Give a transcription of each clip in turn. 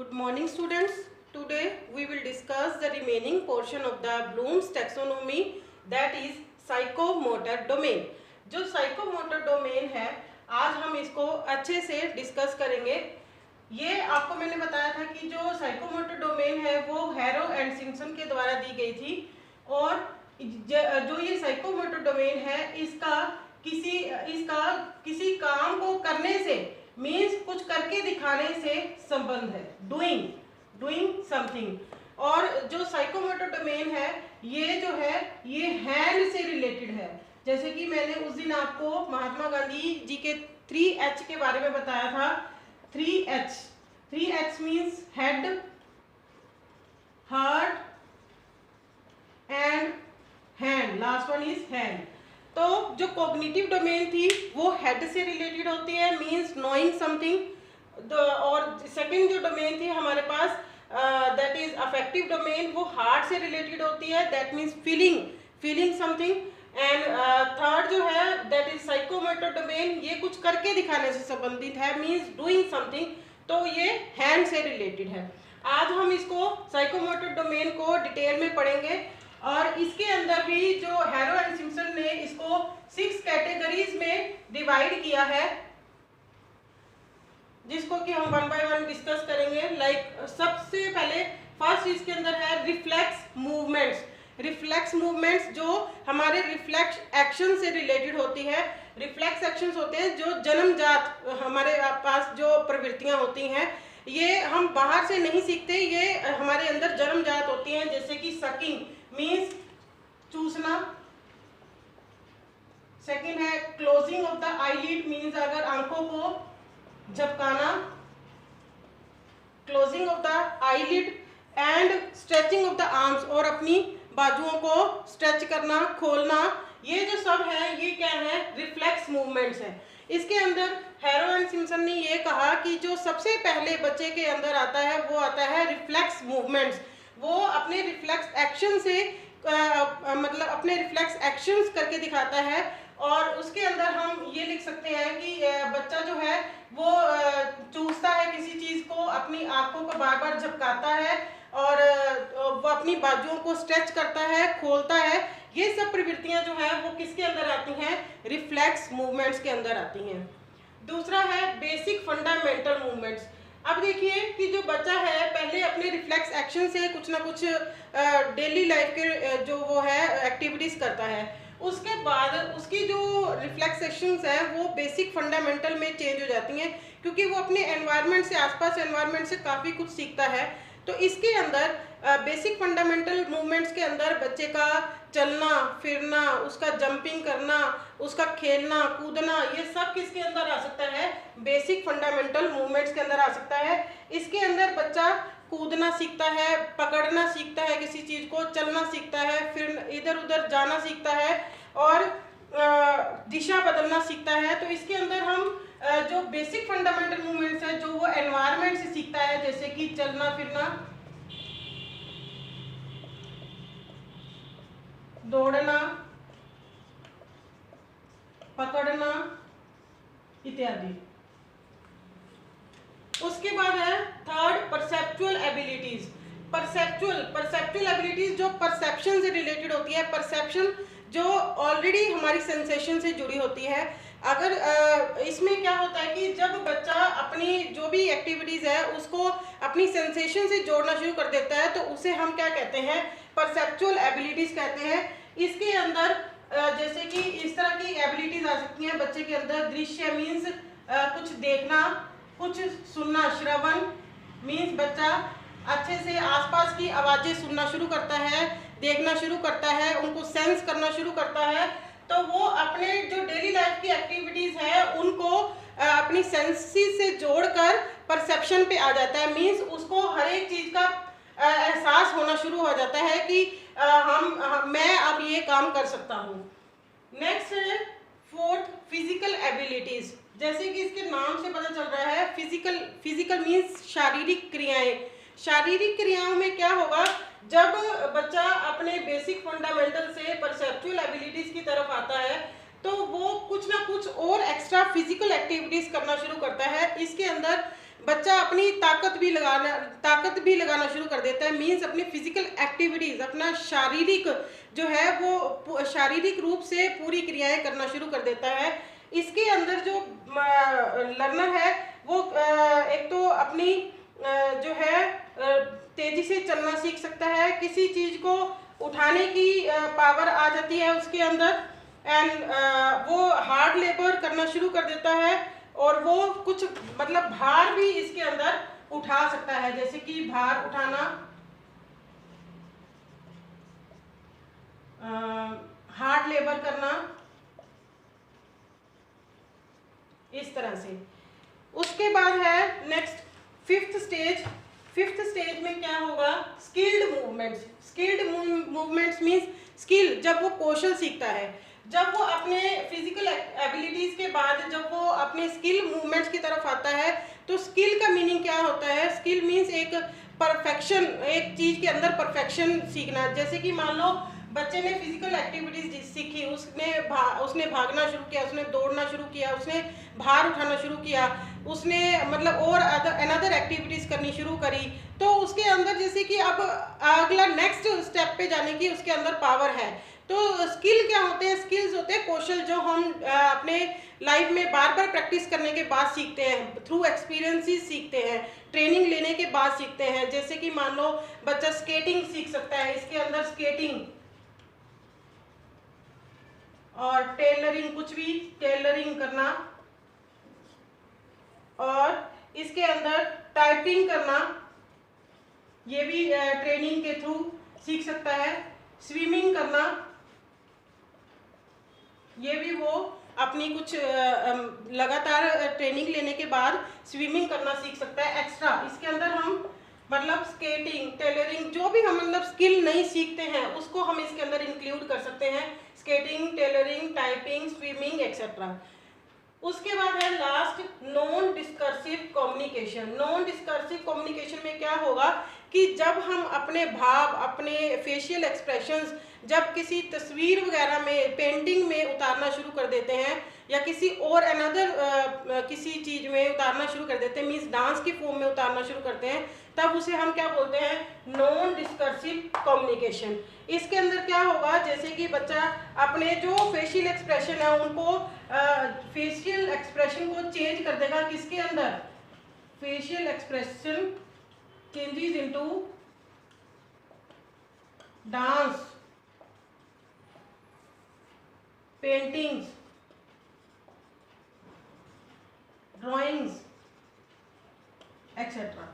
Good morning students. Today we will discuss the remaining portion of the Bloom's taxonomy, that is psychomotor domain. जो psychomotor domain है आज हम इसको अच्छे से डिस्कस करेंगे। ये आपको मैंने बताया था कि जो psychomotor domain है वो हैरो एंड सिम्पसन के द्वारा दी गई थी और जो ये psychomotor domain है इसका किसी काम को करने से मीन्स कुछ करके दिखाने से संबंध है, डूइंग समथिंग। और जो साइकोमोटर डोमेन है ये जो है ये हैंड से रिलेटेड है। जैसे कि मैंने उस दिन आपको महात्मा गांधी जी के 3H के बारे में बताया था। 3H means head, heart and hand, last one is hand. तो जो कॉग्निटिव डोमेन थी वो हेड से रिलेटेड होती है, मींस नोइंग समथिंग। और सेकंड जो डोमेन थी हमारे पास दैट इज अफेक्टिव डोमेन, वो हार्ट से रिलेटेड होती है, that means feeling something. And third जो है दैट इज साइकोमोटर डोमेन, ये कुछ करके दिखाने से संबंधित है, मींस डूइंग समथिंग, तो ये हैंड से रिलेटेड है। आज हम इसको साइकोमोटर डोमेन को डिटेल में पढ़ेंगे और इसके अंदर भी जो हैरो एंड सिम्पसन ने इसको 6 कैटेगरीज में डिवाइड किया है, जिसको कि हम वन बाय वन डिस्कस करेंगे। लाइक सबसे पहले फर्स्ट इसके अंदर है रिफ्लेक्स मूवमेंट्स जो हमारे रिफ्लेक्स एक्शन से रिलेटेड होती है। रिफ्लेक्स एक्शंस होते हैं जो जन्मजात हमारे पास जो प्रवृत्तियां होती हैं, ये हम बाहर से नहीं सीखते, ये हमारे अंदर जन्मजात होती हैं। जैसे कि सकिंग मीन्स चूसना। सेकंड है closing of the eyelid, means अगर आंखों को झपकाना, closing of the eyelid. And stretching of the arms, और अपनी बाजुओं को स्ट्रेच करना, खोलना, ये जो सब है ये क्या है, रिफ्लेक्स मूवमेंट्स है। इसके अंदर हैरो एंड सिम्पसन ने ये कहा कि जो सबसे पहले बच्चे के अंदर आता है वो आता है रिफ्लेक्स मूवमेंट्स। वो अपने रिफ्लेक्स एक्शन से मतलब अपने रिफ्लेक्स एक्शंस करके दिखाता है। और उसके अंदर हम ये लिख सकते हैं कि बच्चा जो है वो चूसता है किसी चीज़ को, अपनी आंखों को बार बार झपकाता है और वो अपनी बाजुओं को स्ट्रेच करता है, खोलता है। ये सब प्रवृत्तियां जो है वो किसके अंदर आती हैं, रिफ्लेक्स मूवमेंट्स के अंदर आती हैं। दूसरा है बेसिक फंडामेंटल मूवमेंट्स। अब देखिए कि जो बच्चा है पहले अपने रिफ्लेक्स एक्शन से कुछ ना कुछ डेली लाइफ के जो वो है एक्टिविटीज़ करता है, उसके बाद उसकी जो रिफ्लेक्स एक्शंस हैं वो बेसिक फंडामेंटल में चेंज हो जाती हैं, क्योंकि वो अपने एनवायरनमेंट से, आसपास एनवायरनमेंट से काफ़ी कुछ सीखता है। तो इसके अंदर बेसिक फंडामेंटल मूवमेंट्स के अंदर बच्चे का चलना फिरना, उसका जंपिंग करना, उसका खेलना कूदना, ये सब किसके अंदर आ सकता है, बेसिक फंडामेंटल मूवमेंट्स के अंदर आ सकता है। इसके अंदर बच्चा कूदना सीखता है, पकड़ना सीखता है किसी चीज़ को, चलना सीखता है, फिर इधर उधर जाना सीखता है और दिशा बदलना सीखता है। तो इसके अंदर हम जो बेसिक फंडामेंटल मूवमेंट्स है जो वो एनवायरनमेंट से सीखता है, जैसे कि चलना फिरना, दौड़ना, पकड़ना इत्यादि। उसके बाद है third perceptual abilities. Perceptual abilities जो परसेप्शन से रिलेटेड होती है, परसेप्शन जो ऑलरेडी हमारी सेंसेशन से जुड़ी होती है। अगर इसमें क्या होता है कि जब बच्चा अपनी जो भी एक्टिविटीज़ है उसको अपनी सेंसेशन से जोड़ना शुरू कर देता है तो उसे हम क्या कहते हैं, परसेप्चुअल एबिलिटीज़ कहते हैं। इसके अंदर जैसे कि इस तरह की एबिलिटीज़ आ सकती हैं बच्चे के अंदर। दृश्य मीन्स कुछ देखना, कुछ सुनना, श्रवण मीन्स बच्चा अच्छे से आसपास की आवाज़ें सुनना शुरू करता है, देखना शुरू करता है, उनको सेंस करना शुरू करता है। तो वो अपने जो डेली लाइफ की एक्टिविटीज़ है उनको अपनी सेंसेस से जोड़कर परसेप्शन पे आ जाता है, मीन्स उसको हर एक चीज़ का एहसास होना शुरू हो जाता है कि मैं अब ये काम कर सकता हूँ। नेक्स्ट है फोर्थ फिजिकल एबिलिटीज़। जैसे कि इसके नाम से पता चल रहा है फिजिकल मीन्स शारीरिक क्रियाएं। शारीरिक क्रियाओं में क्या होगा, जब बच्चा अपने बेसिक फंडामेंटल से परसेप्चुअल एबिलिटीज की तरफ आता है तो वो कुछ ना कुछ और एक्स्ट्रा फिजिकल एक्टिविटीज करना शुरू करता है। इसके अंदर बच्चा अपनी ताकत भी लगाना शुरू कर देता है। मीन्स अपनी फिजिकल एक्टिविटीज़, अपना शारीरिक जो है वो शारीरिक रूप से पूरी क्रियाएं करना शुरू कर देता है। इसके अंदर जो लर्नर है वो एक तो अपनी जो है तेजी से चलना सीख सकता है, किसी चीज़ को उठाने की पावर आ जाती है उसके अंदर, एंड वो हार्ड लेबर करना शुरू कर देता है, और वो कुछ मतलब भार भी इसके अंदर उठा सकता है, जैसे कि भार उठाना, हार्ड लेबर करना, इस तरह से। उसके बाद है नेक्स्ट फिफ्थ स्टेज में क्या होगा, skilled movements. Skilled movements means skill, जब वो कौशल सीखता है, जब वो अपने फिजिकल एबिलिटीज के बाद जब वो अपने स्किल मूवमेंट्स की तरफ आता है, तो स्किल का मीनिंग क्या होता है, स्किल मीन्स एक परफेक्शन, एक चीज के अंदर परफेक्शन सीखना। जैसे कि मान लो बच्चे ने फिजिकल एक्टिविटीज सीखी, उसने भागना शुरू किया, उसने दौड़ना शुरू किया, उसने भार उठाना शुरू किया, उसने मतलब और अनदर एक्टिविटीज करनी शुरू करी, तो उसके अंदर जैसे कि अब अगला नेक्स्ट स्टेप पे जाने की उसके अंदर पावर है। तो स्किल क्या होते हैं, स्किल्स होते हैं कौशल, जो हम अपने लाइफ में बार बार प्रैक्टिस करने के बाद सीखते हैं, थ्रू एक्सपीरियंसेस सीखते हैं, ट्रेनिंग लेने के बाद सीखते हैं। जैसे कि मान लो बच्चा स्केटिंग सीख सकता है, इसके अंदर स्केटिंग और टेलरिंग, कुछ भी टेलरिंग करना, और इसके अंदर टाइपिंग करना, ये भी ट्रेनिंग के थ्रू सीख सकता है। स्विमिंग करना, ये भी वो अपनी कुछ लगातार ट्रेनिंग लेने के बाद स्विमिंग करना सीख सकता है। एक्स्ट्रा इसके अंदर हम मतलब स्केटिंग, टेलरिंग, जो भी हम मतलब स्किल नहीं सीखते हैं उसको हम इसके अंदर इंक्लूड कर सकते हैं, skating, tailoring, typing, swimming etcetera. उसके बाद है last non discursive communication. Non discursive communication में क्या होगा कि जब हम अपने भाव, अपने फेशियल एक्सप्रेशंस जब किसी तस्वीर वगैरह में, पेंटिंग में उतारना शुरू कर देते हैं, या किसी और अनदर किसी चीज़ में उतारना शुरू कर देते हैं, मीन्स डांस की फॉर्म में उतारना शुरू करते हैं, तब उसे हम क्या बोलते हैं, नॉन डिस्कर्सिव कम्युनिकेशन। इसके अंदर क्या होगा, जैसे कि बच्चा अपने जो फेशियल एक्सप्रेशन है उनको फेशियल एक्सप्रेशन को चेंज कर देगा, किसके अंदर, facial expression changes into dance, paintings, drawings etcetera.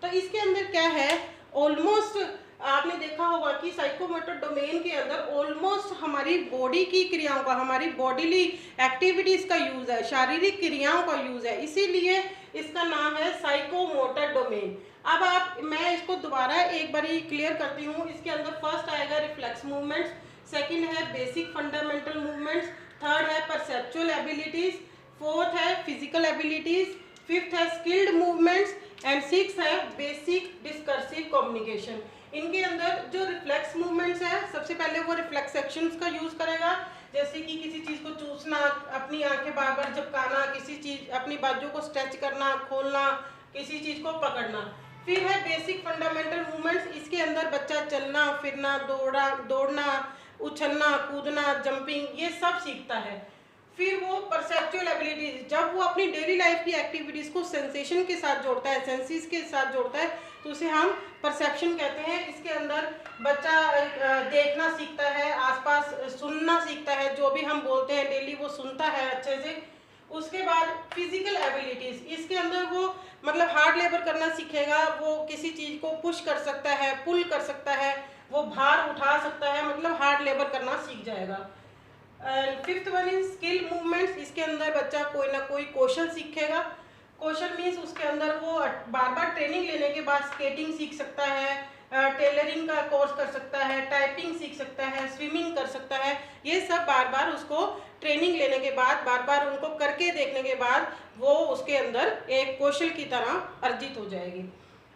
तो इसके अंदर क्या है, ऑलमोस्ट आपने देखा होगा कि साइकोमोटर डोमेन के अंदर ऑलमोस्ट हमारी बॉडी की क्रियाओं का, हमारी बॉडीली एक्टिविटीज का यूज है, शारीरिक क्रियाओं का यूज है, इसीलिए इसका नाम है साइकोमोटर डोमेन। अब मैं इसको दोबारा एक बार क्लियर करती हूँ। इसके अंदर फर्स्ट आएगा रिफ्लेक्स मूवमेंट्स, सेकंड है बेसिक फंडामेंटल मूवमेंट्स, थर्ड है परसेप्चुअल एबिलिटीज, फोर्थ है फिजिकल एबिलिटीज, फिफ्थ है स्किल्ड मूवमेंट्स, एंड सिक्स है बेसिक डिस्कर्सिव कम्युनिकेशन। इनके अंदर जो रिफ्लेक्स मूवमेंट्स है, सबसे पहले वो रिफ्लेक्स एक्शंस का यूज करेगा, जैसे कि किसी चीज को चूसना, अपनी आंखें बार बार झपकाना, किसी चीज अपनी बाजू को स्ट्रेच करना, खोलना, किसी चीज को पकड़ना। फिर है बेसिक फंडामेंटल मूवमेंट्स, इसके अंदर बच्चा चलना फिरना, दौड़ना, उछलना, कूदना, जंपिंग, ये सब सीखता है। फिर वो परसेप्चुअल एबिलिटीज, जब वो अपनी डेली लाइफ की एक्टिविटीज को सेंसेशन के साथ जोड़ता है, सेंसेस के साथ जोड़ता है, तो उसे हम परसेप्शन कहते हैं। इसके अंदर बच्चा देखना सीखता है, आसपास सुनना सीखता है, जो भी हम बोलते हैं डेली वो सुनता है अच्छे से। उसके बाद फिजिकल एबिलिटीज, इसके अंदर वो मतलब हार्ड लेबर करना सीखेगा, वो किसी चीज को पुश कर सकता है, पुल कर सकता है, वो भार उठा सकता है, मतलब हार्ड लेबर करना सीख जाएगा। Fifth one is skill movements, इसके अंदर बच्चा कोई ना कोई कौशल सीखेगा। कौशल मीन्स उसके अंदर वो बार बार ट्रेनिंग लेने के बाद स्केटिंग सीख सकता है, टेलरिंग का कोर्स कर सकता है, टाइपिंग सीख सकता है, स्विमिंग कर सकता है। ये सब बार बार उसको ट्रेनिंग लेने के बाद, बार बार उनको करके देखने के बाद वो उसके अंदर एक कौशल की तरह अर्जित हो जाएगी।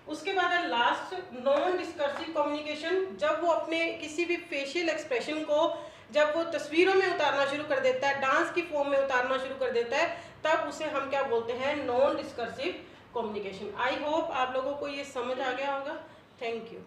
उसके बाद है लास्ट नॉन डिस्कर्सिव कम्युनिकेशन, जब वो अपने किसी भी फेशियल एक्सप्रेशन को जब वो तस्वीरों में उतारना शुरू कर देता है, डांस की फॉर्म में उतारना शुरू कर देता है, तब उसे हम क्या बोलते हैं, non discursive communication. I hope आप लोगों को ये समझ आ गया होगा। Thank you.